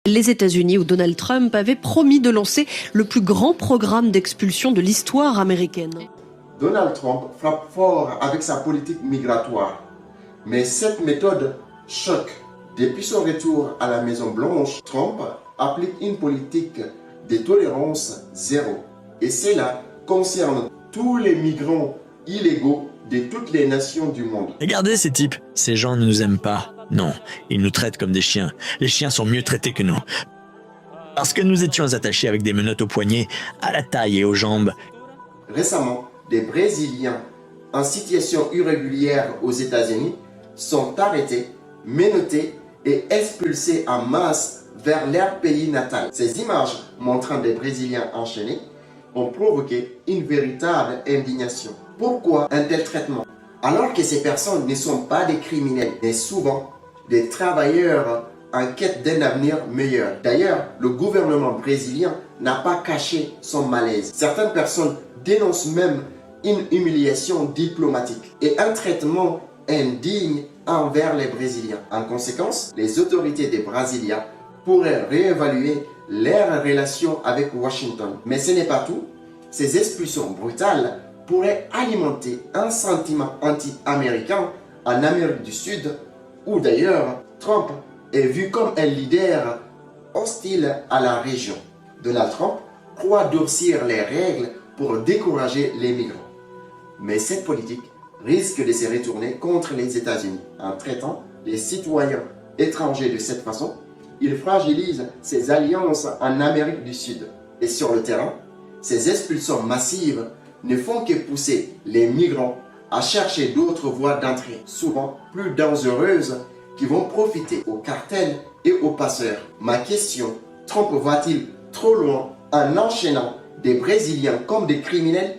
Les États-Unis, où Donald Trump avait promis de lancer le plus grand programme d'expulsion de l'histoire américaine. Donald Trump frappe fort avec sa politique migratoire. Mais cette méthode choque. Depuis son retour à la Maison-Blanche, Trump applique une politique de tolérance zéro. Et cela concerne tous les migrants illégaux de toutes les nations du monde. Regardez ces types, ces gens ne nous aiment pas. Non, ils nous traitent comme des chiens. Les chiens sont mieux traités que nous. Parce que nous étions attachés avec des menottes aux poignets, à la taille et aux jambes. Récemment, des Brésiliens en situation irrégulière aux États-Unis sont arrêtés, menottés et expulsés en masse vers leur pays natal. Ces images montrant des Brésiliens enchaînés ont provoqué une véritable indignation. Pourquoi un tel traitement? Alors que ces personnes ne sont pas des criminels, mais souvent des travailleurs en quête d'un avenir meilleur. D'ailleurs, le gouvernement brésilien n'a pas caché son malaise. Certaines personnes dénoncent même une humiliation diplomatique et un traitement indigne envers les Brésiliens. En conséquence, les autorités des Brésiliens pourraient réévaluer leurs relations avec Washington. Mais ce n'est pas tout. Ces expulsions brutales pourraient alimenter un sentiment anti-américain en Amérique du Sud, où d'ailleurs Trump est vu comme un leader hostile à la région. Donald Trump croit durcir les règles pour décourager les migrants. Mais cette politique risque de se retourner contre les États-Unis. En traitant les citoyens étrangers de cette façon, il fragilise ses alliances en Amérique du Sud. Et sur le terrain, ces expulsions massives ne font que pousser les migrants à chercher d'autres voies d'entrée, souvent plus dangereuses, qui vont profiter aux cartels et aux passeurs. Ma question, Trump va-t-il trop loin en enchaînant des Brésiliens comme des criminels